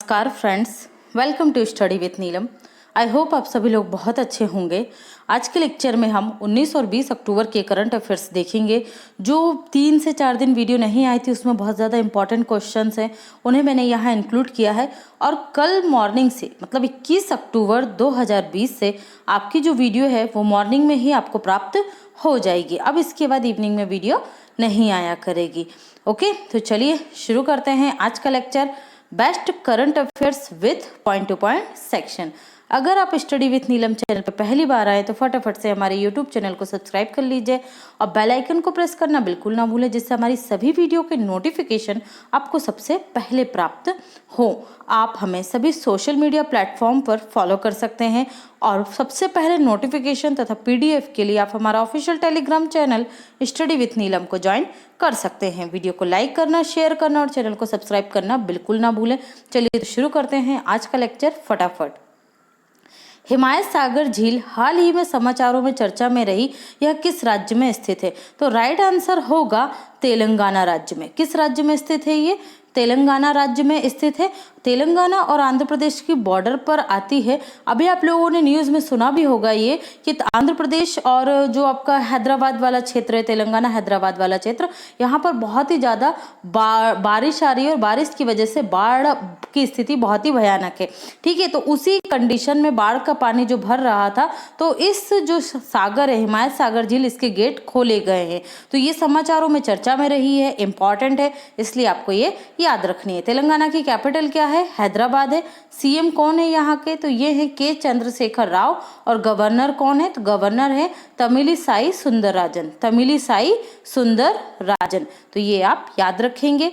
नमस्कार friends, welcome to study with Neelam. I hope आप सभी लोग बहुत अच्छे होंगे। आज के लेक्चर में हम 19 और 20 अक्टूबर के करंट अफेयर्स देखेंगे। जो 3 से 4 दिन वीडियो नहीं आई थी उसमें बहुत ज़्यादा इंपॉर्टेंट क्वेश्चंस हैं, उन्हें मैंने यहाँ इंक्लूड किया है। और कल मॉर्निंग से मतलब 21 अक्टूबर 2020 से आपकी जो वीडियो है वो मॉर्निंग में ही आपको प्राप्त हो जाएगी। अब इसके बाद इवनिंग में वीडियो नहीं आया करेगी। ओके, तो चलिए शुरू करते हैं आज का lecture. Best current affairs with point two point section. अगर आप स्टडी विथ नीलम चैनल पर पहली बार आए तो फटाफट से हमारे यूट्यूब चैनल को सब्सक्राइब कर लीजिए और बेल आइकन को प्रेस करना बिल्कुल ना भूलें, जिससे हमारी सभी वीडियो के नोटिफिकेशन आपको सबसे पहले प्राप्त हो। आप हमें सभी सोशल मीडिया प्लेटफॉर्म पर फॉलो कर सकते हैं और सबसे पहले नोटिफिकेशन तथा पीडीएफ के लिए आप हमारा official Telegram channel study with Neelam को ज्वाइन कर सकते हैं। वीडियो को लाइक करना, शेयर करना और चैनल को सब्सक्राइब करना बिल्कुल ना भूलें। चलिए तो शुरू करते हैं आज का लेक्चर फटाफट। हिमायत सागर झील हाल ही में समाचारों में चर्चा में रही, यह किस राज्य में स्थित है? तो राइट आंसर होगा तेलंगाना राज्य में। किस राज्य में स्थित है ये? तेलंगाना राज्य में स्थित है। तेलंगाना और आंध्र प्रदेश की बॉर्डर पर आती है। अभी आप लोगों ने न्यूज़ में सुना भी होगा ये कि आंध्र प्रदेश और जो आपका हैदराबाद वाला क्षेत्र है, तेलंगाना हैदराबाद वाला क्षेत्र, यहाँ पर बहुत ही ज़्यादा बारिश आ रही है और बारिश की वजह से बाढ़ की स्थिति बहुत ही भयानक है। ठीक है, तो उसी कंडीशन में बाढ़ का पानी जो भर रहा था, तो इस जो सागर है, हिमायत सागर झील, इसके गेट खोले गए हैं। तो ये समाचारों में चर्चा में रही है, इंपॉर्टेंट है, इसलिए आपको ये याद रखनी है। तेलंगाना की कैपिटल क्या है? हैदराबाद है। सीएम कौन है यहाँ के? तो ये है के चंद्रशेखर राव। और गवर्नर कौन है? तो गवर्नर है तमिलिसाई सुंदरराजन। तमिलिसाई सुंदरराजन, तो ये आप याद रखेंगे।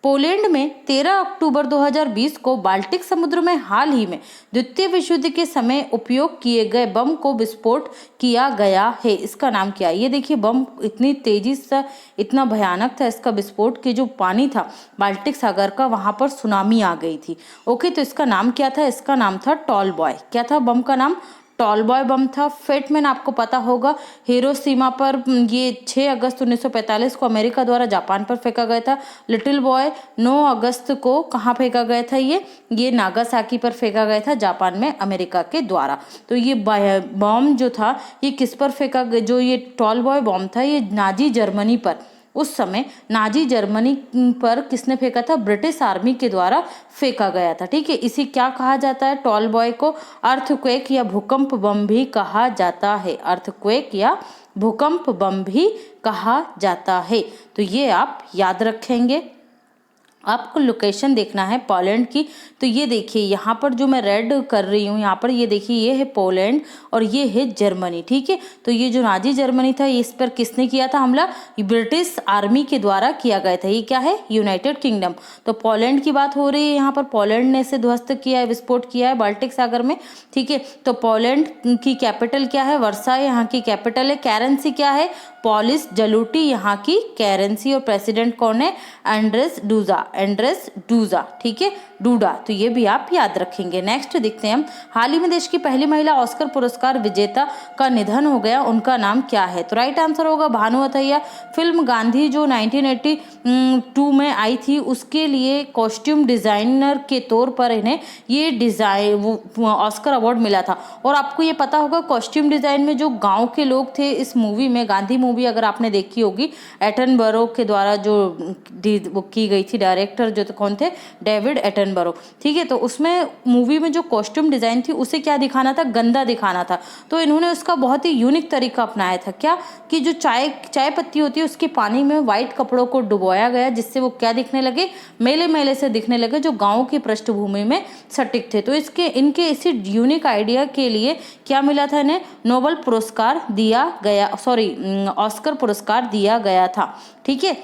पोलैंड में 13 अक्टूबर 2020 को बाल्टिक समुद्र में हाल ही में द्वितीय विश्व युद्ध के समय उपयोग किए गए बम को विस्फोट किया गया है। इसका नाम क्या है? ये देखिए, बम इतनी तेजी से, इतना भयानक था इसका विस्फोट कि जो पानी था बाल्टिक सागर का, वहां पर सुनामी आ गई थी। ओके, तो इसका नाम क्या था? इसका नाम था टॉल बॉय। क्या था बम का नाम? टॉल बॉय बम था। फेटमैन आपको पता होगा, हिरोशिमा पर ये 6 अगस्त 1945 को अमेरिका द्वारा जापान पर फेंका गया था। लिटिल बॉय 9 अगस्त को कहाँ फेंका गया था? ये नागासाकी पर फेंका गया था, जापान में अमेरिका के द्वारा। तो ये बम जो था ये किस पर फेंका गया? जो ये टॉल बॉय बम था ये नाजी जर्मनी पर, उस समय नाजी जर्मनी पर किसने फेंका था? ब्रिटिश आर्मी के द्वारा फेंका गया था। ठीक है, इसे क्या कहा जाता है? टॉल बॉय को अर्थक्वेक या भूकंप बम भी कहा जाता है। अर्थक्वेक या भूकंप बम भी कहा जाता है। तो ये आप याद रखेंगे। आपको लोकेशन देखना है पोलैंड की। तो ये देखिए, यहाँ पर जो मैं रेड कर रही हूँ, यहाँ पर ये देखिए, ये है पोलैंड और ये है जर्मनी। ठीक है, तो ये जो नाजी जर्मनी था, इस पर किसने किया था हमला? ब्रिटिश आर्मी के द्वारा किया गया था। ये क्या है? United kingdom. तो पोलैंड की बात हो रही है यहाँ पर। पोलैंड ने इसे ध्वस्त किया है, विस्फोट किया है बाल्टिक सागर में। ठीक है, तो पोलैंड की कैपिटल क्या है? वर्सा यहाँ की कैपिटल है। करेंसी क्या है? पॉलिश जलूटी यहाँ की करेंसी। और प्रेसिडेंट कौन है? एंड्रेस डूजा। ठीक है, डूडा। तो ये भी आप याद रखेंगे। नेक्स्ट देखते हैं हम। हाल ही में देश की पहली महिला ऑस्कर पुरस्कार विजेता का निधन हो गया, उनका नाम क्या है? तो राइट आंसर होगा भानु अथैया। फिल्म गांधी जो 1982 में आई थी, उसके लिए कॉस्ट्यूम डिजाइनर के तौर पर इन्हें ये ऑस्कर अवार्ड मिला था। और आपको ये पता होगा, कॉस्ट्यूम डिजाइन में जो गाँव के लोग थे इस मूवी में, गांधी मूवी अगर आपने देखी होगी, एटनबरो के द्वारा जो वो की गई थी, डायरेक्टर जो कौन थे? David Attenborough. ठीक है, तो उसमें मूवी में जो कॉस्ट्यूम डिजाइन थी उसे क्या दिखाना था? गंदा दिखाना था। तो इन्होंने उसका बहुत ही यूनिक तरीका अपनाया था। क्या? कि जो चाय पत्ती होती है उसके पानी में व्हाइट कपड़ों को डुबोया गया, जिससे वो क्या दिखने लगे? मेले मेले से दिखने लगे, जो गाँव की पृष्ठभूमि में सटीक थे। तो इनके इसी यूनिक आइडिया के लिए क्या मिला था? इन्हें नोबेल पुरस्कार दिया गया, ऑस्कर पुरस्कार दिया गया था। ठीक है,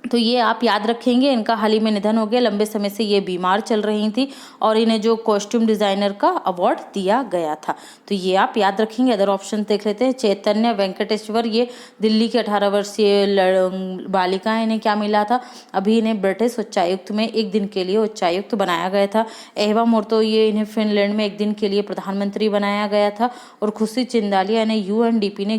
तो ये आप याद रखेंगे। इनका हाल ही में निधन हो गया। लंबे समय से ये बीमार चल रही थी और इन्हें जो कॉस्ट्यूम डिजाइनर का अवार्ड दिया गया था। तो ये आप याद रखेंगे। अदर ऑप्शन देख लेते हैं। चैतन्य वेंकटेश्वर, ये दिल्ली की 18 वर्षीय बालिका है, इन्हें क्या मिला था? अभी इन्हें ब्रिटिश उच्चायुक्त में 1 दिन के लिए उच्चायुक्त बनाया गया था। एवा मोर्तो, ये इन्हें फिनलैंड में 1 दिन के लिए प्रधानमंत्री बनाया गया था। और खुशी चिंदालिया ने यूएनडीपी ने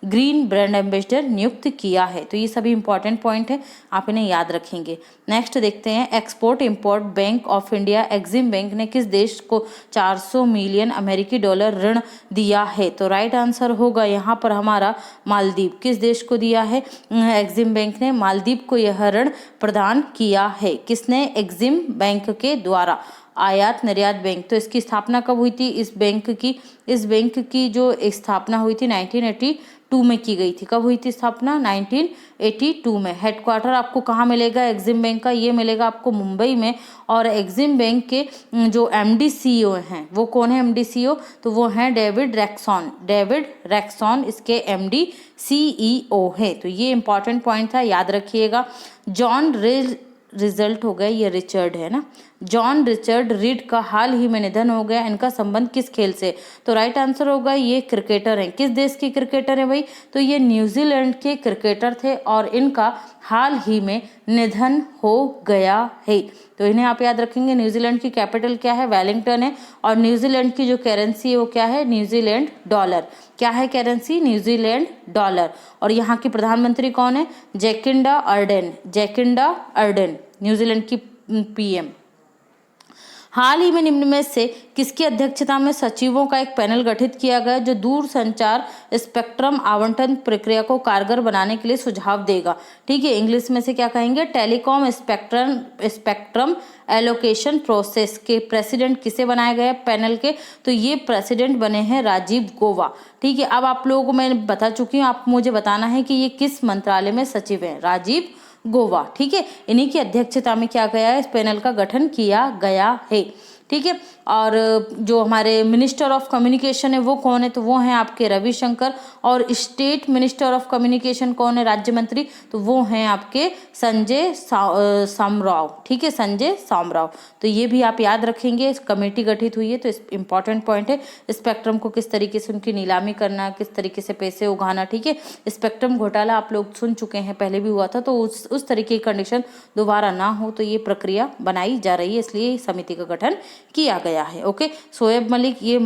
ग्रीन ब्रांड एम्बेसडर नियुक्त किया है। तो ये सभी इंपॉर्टेंट पॉइंट है। है, आप इन्हें याद रखेंगे। नेक्स्ट देखते हैं, export import bank of India EXIM bank ने किस देश को 400 मिलियन अमेरिकी डॉलर ऋण दिया है? तो राइट आंसर होगा यहाँ पर हमारा मालदीव। किस देश को दिया है? एग्जिम बैंक ने मालदीव को यह ऋण प्रदान किया है। किसने? एग्जिम बैंक के द्वारा। आयात निर्यात बैंक, तो इसकी स्थापना कब हुई थी? इस बैंक की जो स्थापना हुई थी 1982 में की गई थी। कब हुई थी स्थापना? 1982 में। हेडक्वार्टर आपको कहाँ मिलेगा एग्जिम बैंक का? ये मिलेगा आपको मुंबई में। और एग्जिम बैंक के जो एमडी सीईओ हैं वो कौन है? एमडी सीईओ तो वो हैं डेविड रैक्सॉन इसके एमडी सीईओ है। तो ये इंपॉर्टेंट पॉइंट था, याद रखिएगा। रिजल्ट हो गया, ये रिचर्ड है ना, जॉन रिचर्ड रीड का हाल ही में निधन हो गया। इनका संबंध किस खेल से? तो राइट आंसर होगा ये क्रिकेटर हैं। किस देश के क्रिकेटर हैं भाई? तो ये न्यूजीलैंड के क्रिकेटर थे और इनका हाल ही में निधन हो गया है। तो इन्हें आप याद रखेंगे। न्यूजीलैंड की कैपिटल क्या है? वेलिंगटन है। और न्यूजीलैंड की जो करेंसी है वो क्या है? New Zealand dollar. क्या है करेंसी? New Zealand dollar. और यहाँ की प्रधानमंत्री कौन है? जैकिंडा अर्डेन न्यूजीलैंड की पीएम। हाल ही में निम्न में से किसकी अध्यक्षता में सचिवों का एक पैनल गठित किया गया जो दूर संचार स्पेक्ट्रम आवंटन प्रक्रिया को कारगर बनाने के लिए सुझाव देगा? ठीक है, इंग्लिश में से क्या कहेंगे? टेलीकॉम स्पेक्ट्रम एलोकेशन प्रोसेस के प्रेसिडेंट किसे बनाया गया पैनल के? तो ये प्रेसिडेंट बने हैं राजीव गौबा। ठीक है, अब आप लोगों को मैं बता चुकी हूँ, आप मुझे बताना है कि ये किस मंत्रालय में सचिव है? राजीव गौबा। ठीक है, इन्हीं की अध्यक्षता में क्या गया है? इस पैनल का गठन किया गया है। ठीक है, और जो हमारे मिनिस्टर ऑफ कम्युनिकेशन है वो कौन है? तो वो हैं आपके रविशंकर। और स्टेट मिनिस्टर ऑफ कम्युनिकेशन कौन है? राज्य मंत्री, तो वो हैं आपके संजय शामराव। ठीक है, संजय शामराव। तो ये भी आप याद रखेंगे। कमेटी गठित हुई है तो इंपॉर्टेंट पॉइंट है। स्पेक्ट्रम को किस तरीके से उनकी नीलामी करना, किस तरीके से पैसे उगाना। ठीक है, स्पेक्ट्रम घोटाला आप लोग सुन चुके हैं, पहले भी हुआ था, तो उस तरीके की कंडीशन दोबारा ना हो तो ये प्रक्रिया बनाई जा रही है, इसलिए समिति का गठन किया गया है। ओके, शोएब मलिक ये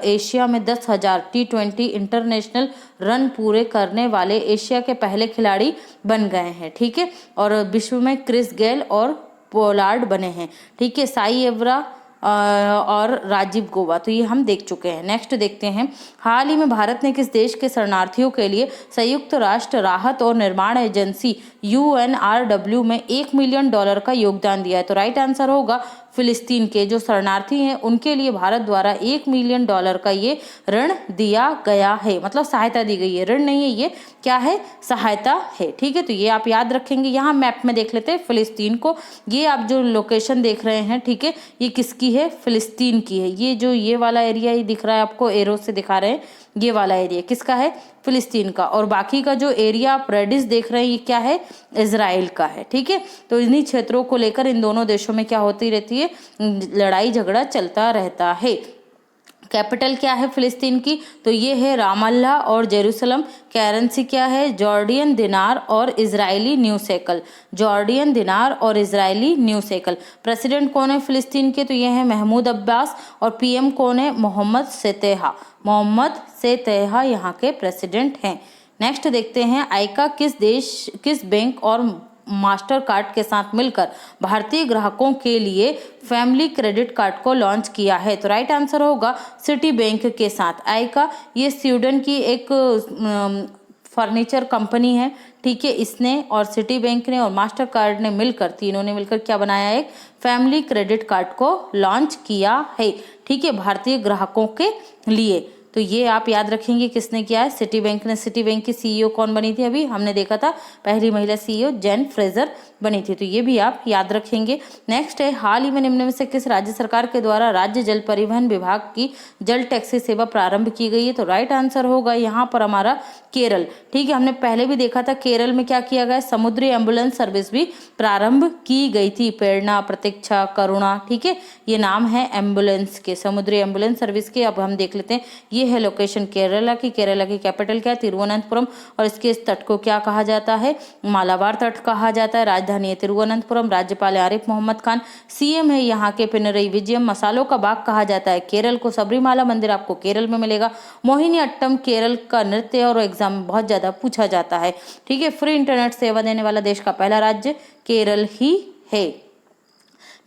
एशिया में 10,000 T20 इंटरनेशनल रन पूरे करने वाले एशिया के पहले खिलाड़ी बन गए हैं। ठीक है, और विश्व में क्रिस गेल और पोलार्ड बने हैं। ठीक है, साई एवरा और राजीव गौबा, तो ये हम देख चुके हैं। नेक्स्ट देखते हैं, हाल ही में भारत ने किस देश के शरणार्थियों के लिए संयुक्त राष्ट्र राहत और निर्माण एजेंसी UNRW में $1 मिलियन का योगदान दिया है? तो राइट आंसर होगा फिलिस्तीन के जो शरणार्थी हैं उनके लिए भारत द्वारा $1 मिलियन का ये ऋण दिया गया है। मतलब सहायता दी गई है, ऋण नहीं है, ये क्या है? सहायता है। ठीक है, तो ये आप याद रखेंगे। यहाँ मैप में देख लेते हैं फिलिस्तीन को। ये आप जो लोकेशन देख रहे हैं, ठीक है, ये किसकी है? फिलिस्तीन की है। ये वाला एरिया ही दिख रहा है आपको, एरो से दिखा रहे हैं, ये वाला एरिया किसका है? फिलिस्तीन का। और बाकी का जो एरिया आप रेडिस देख रहे हैं ये क्या है? इजराइल का है। ठीक है, तो इन्हीं क्षेत्रों को लेकर इन दोनों देशों में क्या होती रहती है? लड़ाई झगड़ा चलता रहता है। कैपिटल क्या है फिलिस्तीन की? तो ये है रामल्ला और जेरूसलम। करेंसी क्या है? जॉर्डियन दिनार और इजरायली न्यू शेकल। जॉर्डियन दिनार और इजरायली न्यू शेकल। प्रेसिडेंट कौन है फिलिस्तीन के? तो ये है महमूद अब्बास। और पीएम कौन है? मोहम्मद शेतेहा यहाँ के प्रेसिडेंट हैं। नेक्स्ट देखते हैं, आइका किस बैंक और मास्टर कार्ड के साथ मिलकर भारतीय ग्राहकों के लिए फैमिली क्रेडिट कार्ड को लॉन्च किया है? तो राइट आंसर होगा सिटी बैंक के साथ। आइका ये स्वीडन की एक फर्नीचर कंपनी है। ठीक है, इसने और सिटी बैंक ने और मास्टर कार्ड ने मिलकर, तीनों ने मिलकर क्या बनाया? एक फैमिली क्रेडिट कार्ड को लॉन्च किया है। ठीक है, भारतीय ग्राहकों के लिए। तो ये आप याद रखेंगे किसने किया है? सिटी बैंक ने। सिटी बैंक की सीईओ कौन बनी थी? अभी हमने देखा था, पहली महिला सीईओ जेन फ्रेजर बनी थी। तो ये भी आप याद रखेंगे। नेक्स्ट है, हाल ही में निम्न में से किस राज्य सरकार के द्वारा राज्य जल परिवहन विभाग की जल टैक्सी सेवा प्रारंभ की गई है? तो राइट आंसर होगा यहाँ पर हमारा केरल। ठीक है, हमने पहले भी देखा था केरल में क्या किया गया? समुद्री एम्बुलेंस सर्विस भी प्रारंभ की गई थी। प्रेरणा, प्रतीक्षा, करुणा। ठीक है, ये नाम है एम्बुलेंस के, समुद्री एम्बुलेंस सर्विस के। अब हम देख लेते हैं, ये है लोकेशन केरला की। केरला की कैपिटल क्या है? तिरुवनंतपुरम। और इसके इस तट को क्या कहा जाता है? मालाबार तट कहा जाता है। राजधानी है तिरुवनंतपुरम, राज्यपाल है आरिफ मोहम्मद खान, सीएम है यहाँ के पिनरई विजयम। मसालों का बाग कहा जाता है केरल को, सबरीमाला मंदिर आपको केरल में मिलेगा। मोहिनी अट्टम केरल का नृत्य और एग्जाम में बहुत ज्यादा पूछा जाता है। ठीक है, फ्री इंटरनेट सेवा देने वाला देश का पहला राज्य केरल ही है।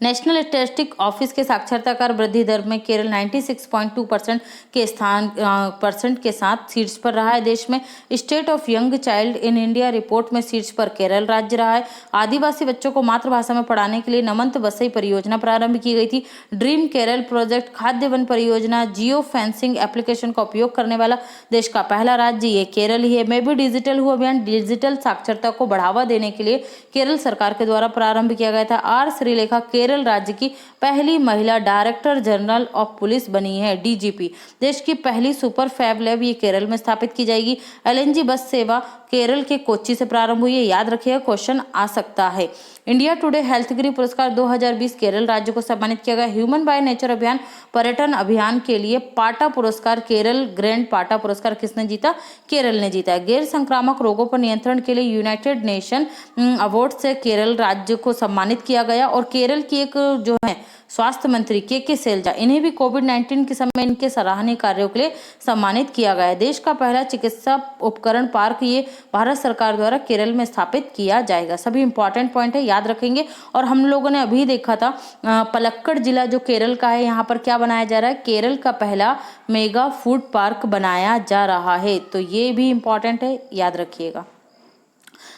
नेशनल स्टैटिस्टिक ऑफिस के साक्षरता कर वृद्धि दर में केरल 96.2% के साथ शीर्ष पर रहा है देश में। State of young child in India report में शीर्ष पर केरल राज्य रहा है। आदिवासी बच्चों को मातृभाषा में पढ़ाने के लिए नमंत वसई परियोजना प्रारंभ की गई थी। ड्रीम केरल प्रोजेक्ट खाद्य वन परियोजना जियो फेंसिंग एप्लीकेशन का उपयोग करने वाला देश का पहला राज्य ये केरल ही है। मैं भी डिजिटल हूँ अभियान डिजिटल साक्षरता को बढ़ावा देने के लिए केरल सरकार के द्वारा प्रारंभ किया गया था। आर श्रीलेखा केरल राज्य की पहली महिला डायरेक्टर जनरल ऑफ पुलिस बनी है, डीजीपी। देश की पहली सुपर फैब लैब ये केरल में स्थापित की जाएगी। एलएनजी बस सेवा केरल के कोच्चि से प्रारंभ हुई है, याद रखिएगा क्वेश्चन आ सकता है। इंडिया टुडे हेल्थगिरी पुरस्कार 2020 केरल राज्य को सम्मानित किया गया। ह्यूमन बाय नेचर अभियान पर्यटन अभियान के लिए पाटा पुरस्कार केरल ग्रैंड पाटा पुरस्कार किसने जीता? केरल ने जीता है। गैर संक्रामक रोगों पर नियंत्रण के लिए यूनाइटेड नेशन अवार्ड से केरल राज्य को सम्मानित किया गया। और केरल की एक जो है स्वास्थ्य मंत्री के सैलजा, इन्हें भी कोविड-19 के समय इनके सराहनीय कार्यों के लिए सम्मानित किया गया है। देश का पहला चिकित्सा उपकरण पार्क ये भारत सरकार द्वारा केरल में स्थापित किया जाएगा। सभी इंपॉर्टेंट पॉइंट है, याद रखेंगे। और हम लोगों ने अभी देखा था पलक्कड़ जिला जो केरल का है, यहाँ पर क्या बनाया जा रहा है? केरल का पहला मेगा फूड पार्क बनाया जा रहा है, तो ये भी इंपॉर्टेंट है, याद रखिएगा।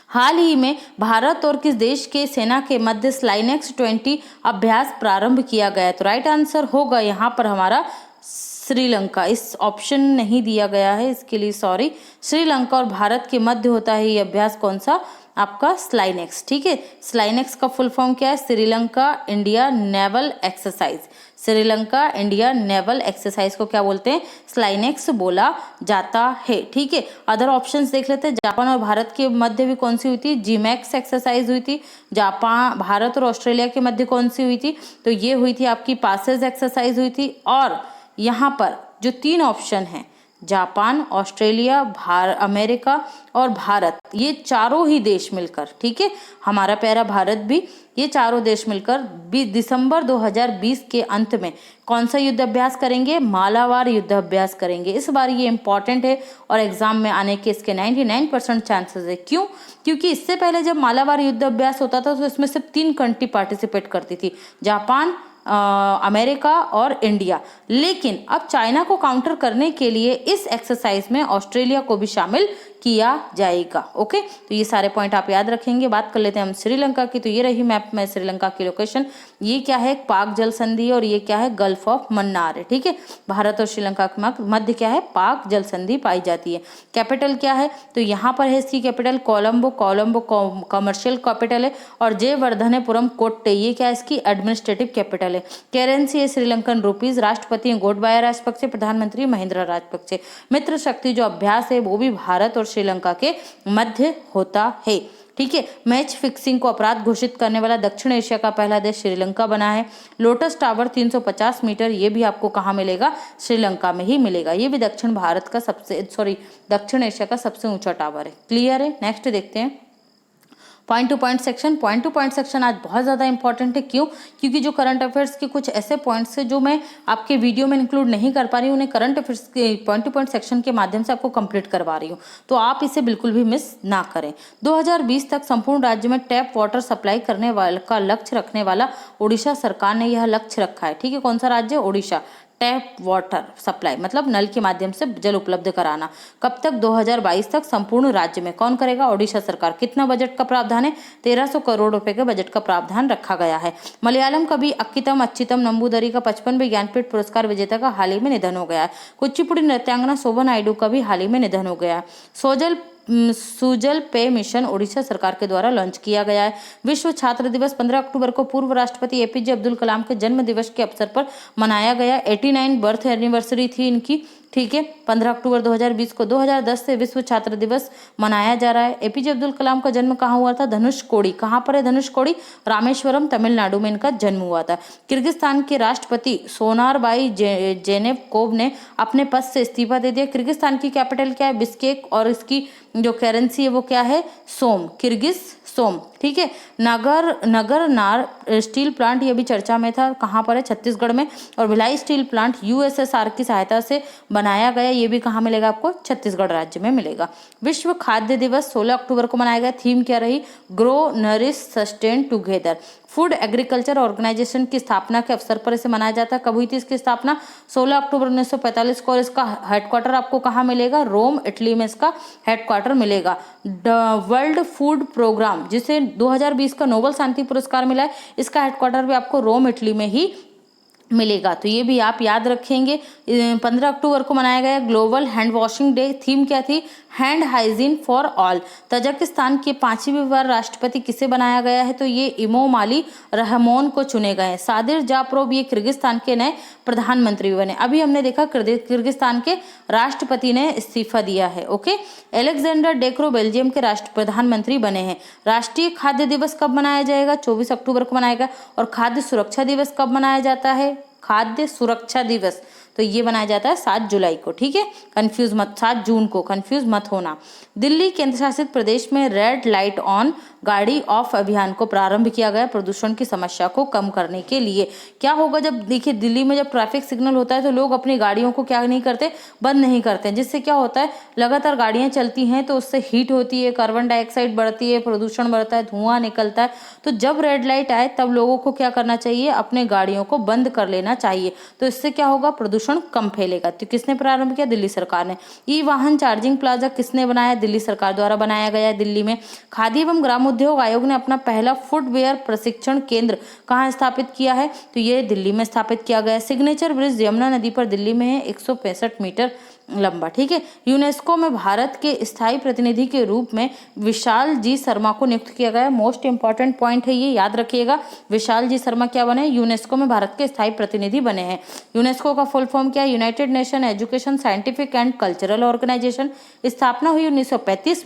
हाल ही में भारत और किस देश के सेना के मध्य स्लाइनेक्स 20 अभ्यास प्रारंभ किया गया? तो राइट आंसर होगा यहाँ पर हमारा श्रीलंका। इस ऑप्शन नहीं दिया गया है, इसके लिए सॉरी। श्रीलंका और भारत के मध्य होता है ये अभ्यास, कौन सा? आपका स्लाइनेक्स। ठीक है, स्लाइनेक्स का फुल फॉर्म क्या है? Sri Lanka India naval exercise. Sri Lanka India naval exercise को क्या बोलते हैं? स्लाइनेक्स बोला जाता है। ठीक है, अदर ऑप्शंस देख लेते हैं। जापान और भारत के मध्य भी कौन सी हुई थी? जीमैक्स एक्सरसाइज हुई थी। जापान भारत और ऑस्ट्रेलिया के मध्य कौन सी हुई थी? तो ये हुई थी आपकी पासेज एक्सरसाइज हुई थी। और यहाँ पर जो तीन ऑप्शन हैं, जापान, ऑस्ट्रेलिया, अमेरिका और भारत, ये चारों ही देश मिलकर, ठीक है, हमारा प्यारा भारत भी, ये चारों देश मिलकर दिसंबर 2020 के अंत में कौन सा युद्ध अभ्यास करेंगे? मालाबार युद्ध अभ्यास करेंगे। इस बार ये इंपॉर्टेंट है और एग्जाम में आने के इसके 99% चांसेस है। क्यों? क्योंकि इससे पहले जब मालाबार युद्ध अभ्यास होता था तो इसमें सिर्फ 3 कंट्री पार्टिसिपेट करती थी, जापान, अमेरिका और इंडिया। लेकिन अब चाइना को काउंटर करने के लिए इस एक्सरसाइज में ऑस्ट्रेलिया को भी शामिल किया जाएगा। ओके, तो ये सारे पॉइंट आप याद रखेंगे। बात कर लेते हैं हम श्रीलंका की। तो ये रही मैप में श्रीलंका की लोकेशन। ये क्या है? पाक जल संधि, और ये क्या है? गल्फ ऑफ मन्नार है। ठीक है, भारत और श्रीलंका के मध्य क्या है? पाक जल संधि पाई जाती है। कैपिटल क्या है? तो यहाँ पर है इसकी capital Colombo. Colombo commercial capital है। और जयवर्धनेपुरम कोट्टे, ये क्या है? इसकी एडमिनिस्ट्रेटिव कैपिटल है। करेंसी है श्रीलंकन रुपीज। राष्ट्रपति गोटबाया राजपक्षे, प्रधानमंत्री महिंद्रा राजपक्षे। मित्र शक्ति जो अभ्यास है वो भी भारत और श्रीलंका के मध्य होता है। ठीक है, मैच फिक्सिंग को अपराध घोषित करने वाला दक्षिण एशिया का पहला देश श्रीलंका बना है। लोटस टावर 350 मीटर, ये भी आपको कहाँ मिलेगा? श्रीलंका में ही मिलेगा। ये भी दक्षिण दक्षिण एशिया का सबसे ऊंचा टावर है। क्लियर है? नेक्स्ट देखते हैं point two point section. Point two point section आज बहुत ज़्यादा इंपॉर्टेंट है। क्यों? क्योंकि जो करंट अफेयर्स के कुछ ऐसे पॉइंट्स है जो मैं आपके वीडियो में इंक्लूड नहीं कर पा रही हूँ, उन्हें करंट अफेयर्स के पॉइंट टू पॉइंट सेक्शन के माध्यम से आपको कंप्लीट करवा रही हूँ, तो आप इसे बिल्कुल भी मिस ना करें। 2020 तक संपूर्ण राज्य में टैप वाटर सप्लाई करने वाले का लक्ष्य रखने वाला उड़ीसा सरकार ने यह लक्ष्य रखा है। ठीक है, कौन सा राज्य? उड़ीसा। टैप वाटर सप्लाई मतलब नल के माध्यम से जल उपलब्ध कराना। कब तक? 2022 तक संपूर्ण राज्य में। कौन करेगा? ओडिशा सरकार। कितना बजट का प्रावधान है? 1300 करोड़ रुपए के बजट का प्रावधान रखा गया है। मलयालम कवि अक्कितम अच्छितम नंबूदरी का 55वें ज्ञानपीठ पुरस्कार विजेता का हाल ही में निधन हो गया है। कुचिपुड़ी नृत्यांगना शोभा नायडू का भी हाल ही में निधन हो गया है। सुजल पे मिशन ओडिशा सरकार के द्वारा लॉन्च किया गया है। विश्व छात्र दिवस 15 अक्टूबर को पूर्व राष्ट्रपति एपीजे अब्दुल कलाम के जन्म दिवस के अवसर पर मनाया गया। 89 बर्थ एनिवर्सरी थी इनकी। ठीक है, 15 अक्टूबर 2020 को। 2010 से विश्व छात्र दिवस मनाया जा रहा है। एपीजे अब्दुल कलाम का जन्म कहाँ हुआ था? धनुषकोडी। कहाँ पर है धनुषकोडी? रामेश्वरम, तमिलनाडु में इनका जन्म हुआ था। किर्गिस्तान के राष्ट्रपति सोनारबाई जेनेवकोव ने अपने पद से इस्तीफा दे दिया। किर्गिस्तान की कैपिटल क्या है? बिश्केक। और इसकी जो करेंसी है वो क्या है? सोम। किर्गिज सोम। ठीक है। नगरनार स्टील प्लांट ये भी चर्चा में था, कहाँ पर है, छत्तीसगढ़ में। और भिलाई स्टील प्लांट यूएसएसआर की सहायता से बनाया गया, ये भी कहाँ मिलेगा आपको, छत्तीसगढ़ राज्य में मिलेगा। विश्व खाद्य दिवस 16 अक्टूबर को मनाया गया। थीम क्या रही, grow nourish sustain together. Food agriculture organization की स्थापना के अवसर पर इसे मनाया जाता है। कब हुई थी इसकी स्थापना, 16 अक्टूबर 1945 को। और इसका हेडक्वार्टर आपको कहाँ मिलेगा, रोम इटली में इसका हेडक्वार्टर मिलेगा। वर्ल्ड फूड प्रोग्राम जिसे 2020 का नोबेल शांति पुरस्कार मिला है, इसका हेडक्वार्टर भी आपको रोम इटली में ही मिलेगा। तो ये भी आप याद रखेंगे। 15 अक्टूबर को मनाया गया global hand washing day. Theme क्या थी, hand hygiene for all. Tajikistan के 5वीं बार राष्ट्रपति किसे बनाया गया है, तो ये इमोमाली रहमोन को चुने गए हैं। सादिर जापरोव ये किर्गिस्तान के नए प्रधानमंत्री बने। अभी हमने देखा किर्गिस्तान के राष्ट्रपति ने इस्तीफा दिया है। ओके। एलेक्जेंडर डेक्रो बेल्जियम के राष्ट्र प्रधानमंत्री बने हैं। राष्ट्रीय खाद्य दिवस कब मनाया जाएगा, 24 अक्टूबर को मनाएगा। और खाद्य सुरक्षा दिवस कब मनाया जाता है, खाद्य सुरक्षा दिवस तो ये बनाया जाता है 7 जुलाई को। ठीक है, कंफ्यूज मत, 7 जून को कंफ्यूज मत होना। दिल्ली केंद्र शासित प्रदेश में रेड लाइट ऑन गाड़ी ऑफ अभियान को प्रारंभ किया गया प्रदूषण की समस्या को कम करने के लिए। क्या होगा, जब देखिए दिल्ली में जब ट्रैफिक सिग्नल होता है तो लोग अपनी गाड़ियों को क्या नहीं करते, बंद नहीं करते, जिससे क्या होता है लगातार गाड़ियां चलती हैं तो उससे हीट होती है, कार्बन डाइऑक्साइड बढ़ती है, प्रदूषण बढ़ता है, धुआं निकलता है। तो जब रेड लाइट आए तब लोगों को क्या करना चाहिए, अपने गाड़ियों को बंद कर लेना चाहिए। तो इससे क्या होगा, प्रदूषण कम फैलेगा। तो किसने प्रारंभ किया, दिल्ली सरकार ने। ई वाहन चार्जिंग प्लाजा किसने बनाया, दिल्ली सरकार द्वारा बनाया गया है दिल्ली में। खादी एवं ग्राम उद्योग आयोग ने अपना पहला फुटवेयर प्रशिक्षण केंद्र कहाँ स्थापित किया है, तो ये दिल्ली में स्थापित किया गया है। सिग्नेचर ब्रिज यमुना नदी पर दिल्ली में है, 165 मीटर लंबा। ठीक है। यूनेस्को में भारत के स्थायी प्रतिनिधि के रूप में विशाल जी शर्मा को नियुक्त किया गया है। मोस्ट इंपॉर्टेंट पॉइंट है ये, याद रखिएगा। विशाल जी शर्मा क्या बने, यूनेस्को में भारत के स्थायी प्रतिनिधि बने हैं। यूनेस्को का फुल फॉर्म क्या है, united nation education scientific and cultural organization. स्थापना हुई 1945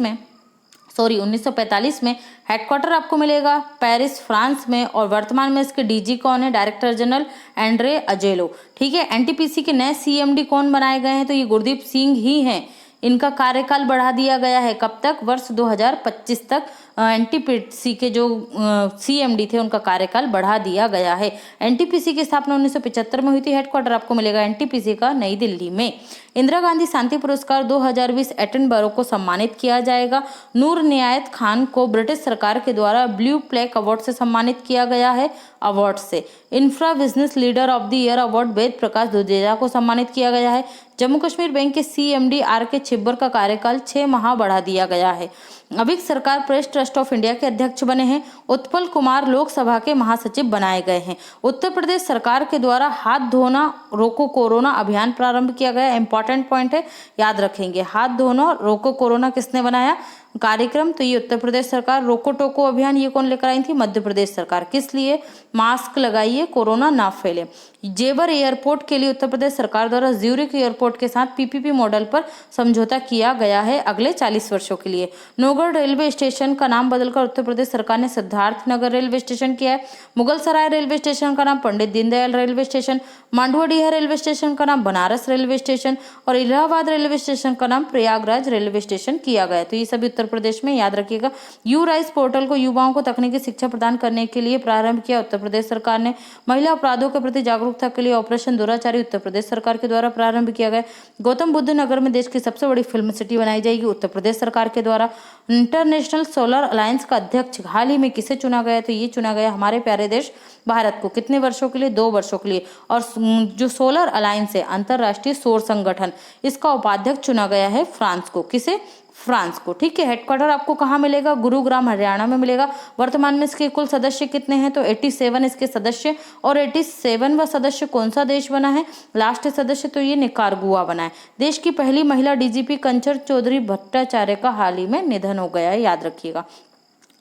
में। हेडक्वार्टर आपको मिलेगा पेरिस फ्रांस में। और वर्तमान में इसके डीजी कौन है, डायरेक्टर जनरल एंड्रे अजेलो। ठीक है। एनटीपीसी के नए सीएमडी कौन बनाए गए हैं, तो ये गुरदीप सिंह ही हैं। इनका कार्यकाल बढ़ा दिया गया है, कब तक, वर्ष 2025 तक। एनटीपीसी के जो सीएमडी थे उनका कार्यकाल बढ़ा दिया गया है। एनटीपीसी की स्थापना 1975 में हुई थी। हेडक्वार्टर आपको मिलेगा एनटीपीसी का नई दिल्ली में। इंदिरा गांधी शांति पुरस्कार 2020 एटनबरो को सम्मानित किया जाएगा। नूर नियायत खान को ब्रिटिश सरकार के द्वारा ब्लू प्लेक अवार्ड से सम्मानित किया गया है। अवार्ड से infra business leader of the year award Ved Prakash Dudheja को सम्मानित किया गया है। जम्मू कश्मीर बैंक के सीएमडी आर.के. छिब्बर का कार्यकाल 6 माह बढ़ा दिया गया है। अभी सरकार प्रेस ट्रस्ट ऑफ इंडिया के अध्यक्ष बने हैं। उत्पल कुमार लोकसभा के महासचिव बनाए गए हैं। उत्तर प्रदेश सरकार के द्वारा हाथ धोना रोको कोरोना अभियान प्रारंभ किया गया। इंपॉर्टेंट पॉइंट है, याद रखेंगे। हाथ धोना रोको कोरोना किसने बनाया कार्यक्रम, तो ये उत्तर प्रदेश सरकार। रोको टोको अभियान ये कौन लेकर आई थी, मध्य प्रदेश सरकार। किस लिए, मास्क लगाइए, कोरोना ना फैले। जेवर एयरपोर्ट के लिए उत्तर प्रदेश सरकार द्वारा ज्यूरिख एयरपोर्ट के साथ पीपीपी मॉडल पर समझौता किया गया है अगले 40 वर्षों के लिए। नौगढ़ रेलवे स्टेशन का नाम बदलकर उत्तर प्रदेश सरकार ने सिद्धार्थनगर रेलवे स्टेशन किया है। मुगल सराय रेलवे स्टेशन का नाम Pandit Deendayal railway station. Manduadih railway station का नाम बनारस रेलवे स्टेशन। और इलाहाबाद रेलवे स्टेशन का नाम प्रयागराज रेलवे स्टेशन किया गया। तो ये सभी उत्तर प्रदेश में, याद रखिएगा। यू राइज पोर्टल को युवाओं को तकनीकी शिक्षा प्रदान करने के लिए प्रारंभ किया उत्तर प्रदेश सरकार ने। महिला अपराधों के प्रति जागरूकता के लिए ऑपरेशन दुराचारी उत्तर प्रदेश सरकार के द्वारा प्रारंभ किया गया। गौतम बुद्ध नगर में देश की सबसे बड़ी फिल्म सिटी बनाई जाएगी उत्तर प्रदेश सरकार के द्वारा। इंटरनेशनल सोलर अलायंस का अध्यक्ष हाल ही में किसे चुना गया, तो ये चुना गया हमारे प्यारे देश भारत को। कितने वर्षों के लिए, 2 वर्षों के लिए। और जो सोलर अलायंस है, अंतरराष्ट्रीय सौर संगठन, इसका उपाध्यक्ष चुना गया है फ्रांस को। किसे, फ्रांस को। ठीक है। हेडक्वार्टर आपको कहाँ मिलेगा, गुरुग्राम हरियाणा में मिलेगा। वर्तमान में इसके कुल सदस्य कितने हैं, तो 87 इसके सदस्य। और 87वां सदस्य कौन सा देश बना है, लास्ट सदस्य, तो ये निकारागुआ बना है। देश की पहली महिला डीजीपी कंचन चौधरी भट्टाचार्य का हाल ही में निधन हो गया है, याद रखिएगा।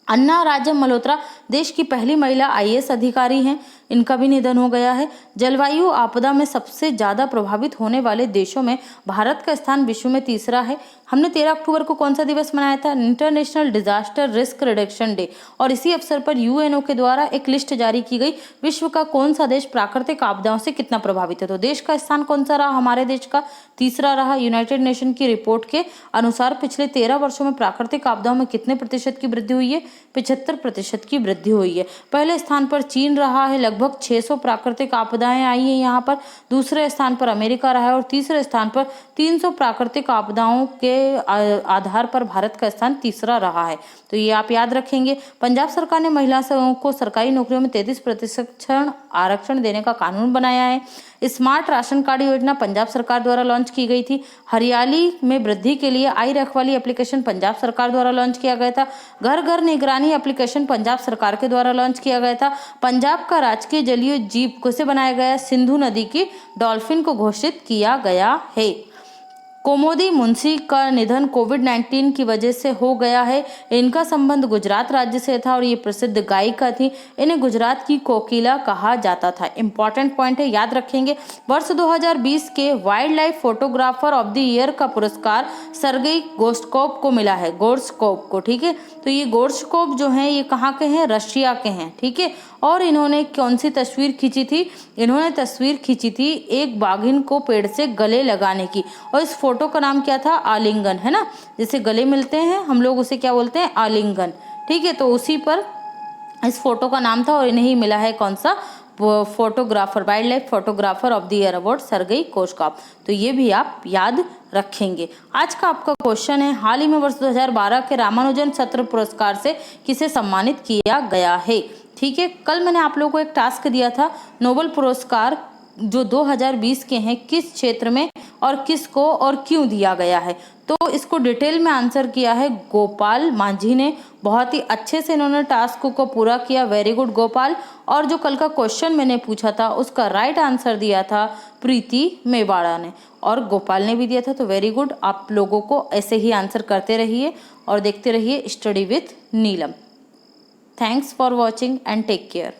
अन्ना राजम मल्होत्रा देश की पहली महिला आईएएस अधिकारी हैं, इनका भी निधन हो गया है। जलवायु आपदा में सबसे ज्यादा प्रभावित होने वाले देशों में भारत का स्थान विश्व में तीसरा है। हमने 13 अक्टूबर को कौन सा दिवस मनाया था? International disaster risk reduction day. और इसी अवसर पर यूएनओ के द्वारा एक लिस्ट जारी की गई, विश्व का कौन सा देश प्राकृतिक आपदाओं से कितना प्रभावित है। तो देश का स्थान कौन सा रहा? हमारे देश का तीसरा रहा। यूनाइटेड नेशन की रिपोर्ट के अनुसार पिछले 13 वर्षों में प्राकृतिक आपदाओं में कितने प्रतिशत की वृद्धि हुई है? 75% की वृद्धि हुई है। पहले स्थान पर चीन रहा है, लगभग 600 प्राकृतिक आपदाएं आई हैं यहाँ पर। दूसरे स्थान पर अमेरिका रहा है और तीसरे स्थान पर 300 प्राकृतिक आपदाओं के आधार पर भारत का स्थान तीसरा रहा है। तो ये आप याद रखेंगे। पंजाब सरकार ने महिलाओं को सरकारी नौकरियों में 33% आरक्षण देने का कानून बनाया है। स्मार्ट राशन कार्ड योजना पंजाब सरकार द्वारा लॉन्च की गई थी। हरियाली में वृद्धि के लिए आई रखवाली एप्लीकेशन पंजाब सरकार द्वारा लॉन्च किया गया था। घर घर निगरानी एप्लीकेशन पंजाब सरकार के द्वारा लॉन्च किया गया था। पंजाब का राजकीय जलीय जीव कैसे बनाया गया? सिंधु नदी की डॉल्फिन को घोषित किया गया है। कोमोदी मुंशी का निधन कोविड-19 की वजह से हो गया है। इनका संबंध गुजरात राज्य से था और ये प्रसिद्ध गायिका थी। इन्हें गुजरात की कोकिला कहा जाता था। इंपॉर्टेंट पॉइंट है, याद रखेंगे। वर्ष 2020 के wild life photographer of the year का पुरस्कार सर्गेई गोर्शकोव को मिला है। गोर्शकोव को, ठीक है। तो ये गोर्शकोव जो हैं ये कहाँ के हैं? रशिया के हैं, ठीक है। और इन्होंने कौन सी तस्वीर खींची थी? इन्होंने तस्वीर खींची थी एक बाघिन को पेड़ से गले लगाने की। और इस फोटो का नाम क्या था? आलिंगन, है ना। जैसे गले मिलते हैं हम लोग उसे क्या बोलते हैं? आलिंगन, ठीक है। तो उसी पर इस फोटो का नाम था और इन्हें ही मिला है कौन सा? Photographer, wild life photographer of the year award Sergey Gorshkov. तो ये भी आप याद रखेंगे। आज का आपका क्वेश्चन है, हाल ही में वर्ष 2012 के रामानुजन सत्र पुरस्कार से किसे सम्मानित किया गया है? ठीक है। कल मैंने आप लोगों को एक टास्क दिया था, नोबेल पुरस्कार जो 2020 के हैं किस क्षेत्र में और किसको और क्यों दिया गया है। तो इसको डिटेल में आंसर किया है गोपाल मांझी ने। बहुत ही अच्छे से इन्होंने टास्क को पूरा किया। Very good Gopal. और जो कल का क्वेश्चन मैंने पूछा था उसका राइट आंसर दिया था प्रीति मेवाड़ा ने और गोपाल ने भी दिया था। तो वेरी गुड। आप लोगों को ऐसे ही आंसर करते रहिए और देखते रहिए study with Neelam. Thanks for watching and take care.